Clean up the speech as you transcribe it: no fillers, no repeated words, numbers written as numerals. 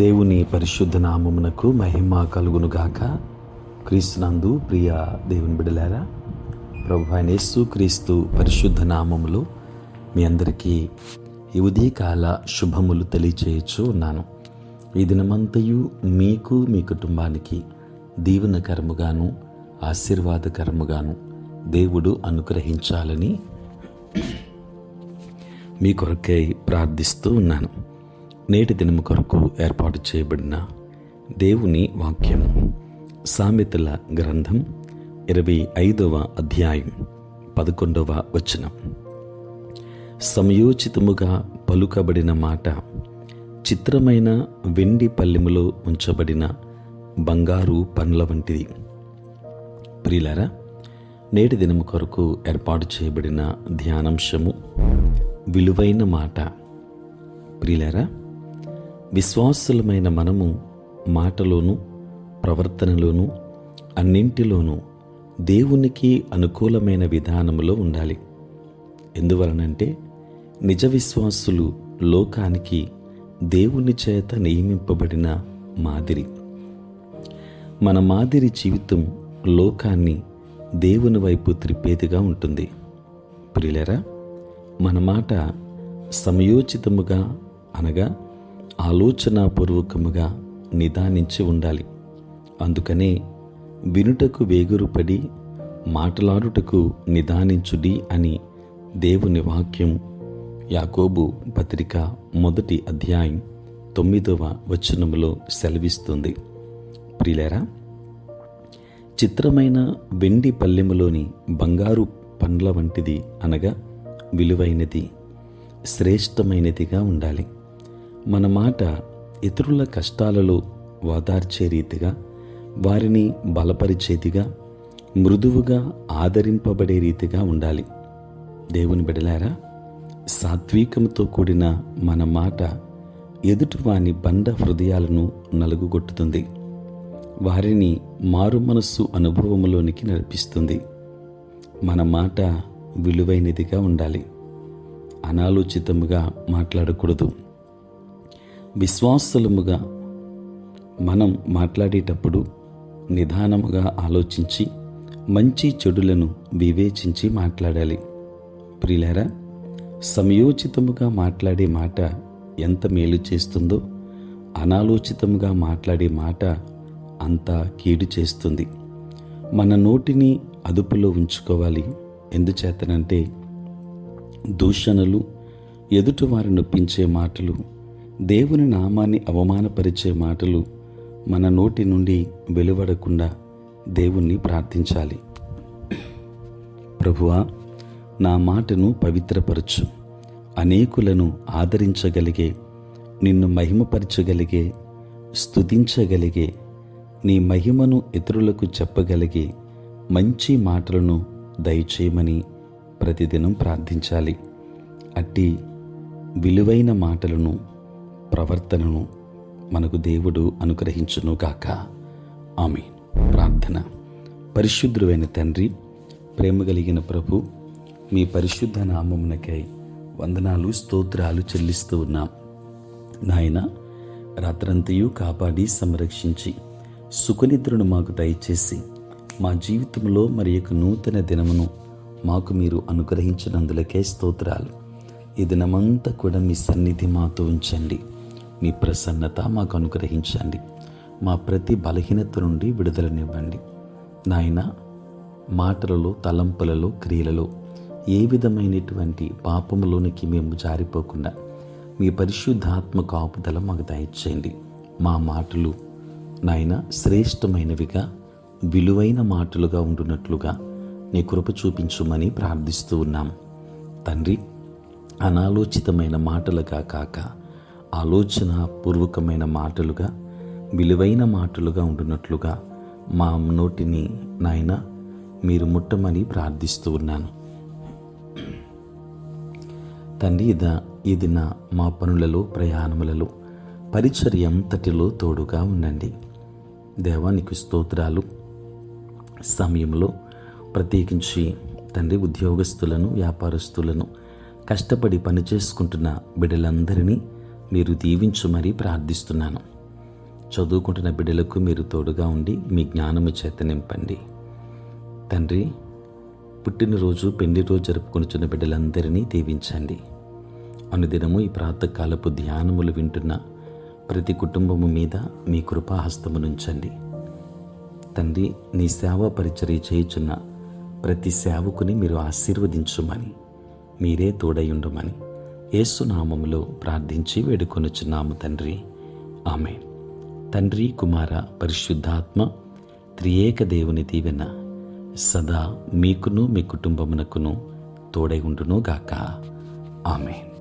దేవుని పరిశుద్ధ నామమునకు మహిమ కలుగునుగాక. క్రీస్తునందు ప్రియ దేవుని బిడ్డలారా, ప్రభువైన యేసు క్రీస్తు పరిశుద్ధ నామములో మీ అందరికీ ఈ ఉదయకాల శుభములు తెలియచేయచ్చు ఉన్నాను. ఈ దినమంతయు మీకు మీ కుటుంబానికి దీవెనకరముగాను ఆశీర్వాదకరముగాను దేవుడు అనుగ్రహించాలని మీ కొరకై ప్రార్థిస్తూ ఉన్నాను. నేటి దినము కొరకు ఏర్పాటు చేయబడిన దేవుని వాక్యము సామెతల గ్రంథం 25వ అధ్యాయం 11వ వచనం. సమయోచితముగా పలుకబడిన మాట చిత్రమైన వెండి పల్లెములో ఉంచబడిన బంగారు పండ్ల వంటిది. ప్రియులారా, నేటి దినము కొరకు ఏర్పాటు చేయబడిన ధ్యానాంశము విలువైన మాట. ప్రియులారా, విశ్వాసులమైన మనము మాటలోను ప్రవర్తనలోను అన్నింటిలోనూ దేవునికి అనుకూలమైన విధానంలో ఉండాలి. ఎందువలనంటే నిజ విశ్వాసులు లోకానికి దేవుని చేత నియమింపబడిన మాదిరి. మన మాదిరి జీవితం లోకాన్ని దేవుని వైపు త్రిప్పేదిగా ఉంటుంది. ప్రియులారా, మన మాట సమయోచితముగా అనగా ఆలోచనాపూర్వకముగా నిదానించి ఉండాలి. అందుకనే వినుటకు వేగురుపడి మాట్లాడుటకు నిదానించుడి అని దేవుని వాక్యం యాకోబు పత్రిక 1వ అధ్యాయం 9వ వచనములో సెలవిస్తుంది. ప్రియులారా, చిత్రమైన వెండి పల్లెములోని బంగారు పండ్ల వంటిది అనగా విలువైనది, శ్రేష్టమైనదిగా ఉండాలి. మన మాట ఇతరుల కష్టాలలో ఓదార్చే రీతిగా, వారిని బలపరిచేదిగా, మృదువుగా ఆదరింపబడే రీతిగా ఉండాలి. దేవుని బిడ్డలారా, సాత్వికంతో కూడిన మన మాట ఎదుటివాని బండ హృదయాలను నలుగుగొట్టుతుంది, వారిని మారు మనస్సు అనుభవములోనికి నడిపిస్తుంది. మన మాట విలువైనదిగా ఉండాలి. అనాలోచితముగా మాట్లాడకూడదు. విశ్వాసముగా మనం మాట్లాడేటప్పుడు నిదానముగా ఆలోచించి మంచి చెడులను వివేచించి మాట్లాడాలి. ప్రియులారా, సమయోచితముగా మాట్లాడే మాట ఎంత మేలు చేస్తుందో అనాలోచితముగా మాట్లాడే మాట అంత కీడు చేస్తుంది. మన నోటిని అదుపులో ఉంచుకోవాలి. ఎందుచేతనంటే దూషణలు, ఎదుటివారిని నొప్పించే మాటలు, దేవుని నామాన్ని అవమానపరిచే మాటలు మన నోటి నుండి వెలువడకుండా దేవుణ్ణి ప్రార్థించాలి. ప్రభువా, నా మాటను పవిత్రపరచు. అనేకులను ఆదరించగలిగే, నిన్ను మహిమపరచగలిగే, స్తుతించగలిగే, నీ మహిమను ఇతరులకు చెప్పగలిగే మంచి మాటలను దయచేయమని ప్రతిదినం ప్రార్థించాలి. అట్టి విలువైన మాటలను, ప్రవర్తనను మనకు దేవుడు అనుగ్రహించును గాక. ఆమేన్. ప్రార్థన. పరిశుద్ధుడైన తండ్రి, ప్రేమ కలిగిన ప్రభు, మీ పరిశుద్ధ నామమునకై వందనాలు, స్తోత్రాలు చెల్లిస్తూ ఉన్నాం. నాయన, రాత్రంతయు కాపాడి సంరక్షించి సుఖనిద్రను మాకు దయచేసి మా జీవితంలో మరి యొక్క నూతన దినమును మాకు మీరు అనుగ్రహించినందులకే స్తోత్రాలు. ఈ దినమంతా కూడా మీ సన్నిధి మాతో ఉంచండి. మీ ప్రసన్నత మాకు అనుగ్రహించండి. మా ప్రతి బలహీనత నుండి విడుదలనివ్వండి. నాయన, మాటలలో, తలంపులలో, క్రియలలో ఏ విధమైనటువంటి పాపములోనికి మేము జారిపోకుండా మీ పరిశుద్ధాత్మ కాపుదల మాకు దయచేయండి. మా మాటలు నాయన శ్రేష్టమైనవిగా, విలువైన మాటలుగా ఉండునట్లుగా నీ కృప చూపించుమని ప్రార్థిస్తూ ఉన్నాం. తండ్రి, అనాలోచితమైన మాటలుగా కాక ఆలోచన పూర్వకమైన మాటలుగా, విలువైన మాటలుగా ఉండునట్లుగా మా నోటిని నాయన మీరు ముట్టమని ప్రార్థిస్తూ ఉన్నాను. తండ్రి, ఈ దిన మా పనులలో, ప్రయాణములలో, పరిచర్య అంతటిలో తోడుగా ఉండండి. దేవా, నీకు స్తోత్రాలు. సమయంలో ప్రత్యేకించి తండ్రి, ఉద్యోగస్తులను, వ్యాపారస్తులను, కష్టపడి పనిచేసుకుంటున్న బిడ్డలందరినీ మీరు దీవించమని ప్రార్థిస్తున్నాను. చదువుకుంటున్న బిడ్డలకు మీరు తోడుగా ఉండి మీ జ్ఞానము చేత నింపండి. తండ్రి, పుట్టినరోజు పెళ్లి రోజు జరుపుకొనుచున్న బిడ్డలందరినీ దీవించండి. అనుదినము ఈ ప్రాతకాలపు ధ్యానములు వింటున్న ప్రతి కుటుంబము మీద మీ కృపాహస్తమునుంచండి. తండ్రి, నీ సేవా పరిచర్య చేయుచున్న ప్రతి సేవకుని మీరు ఆశీర్వదించుమని, మీరే తోడయుండుమని యేసు నామములో ప్రార్థించి వేడుకొనుచున్నాము తండ్రి. ఆమేన్. తండ్రి, కుమార, పరిశుద్ధాత్మ త్రియేక దేవుని దీవెన సదా మీకును మీ కుటుంబమునకును తోడై ఉండును గాక. ఆమేన్.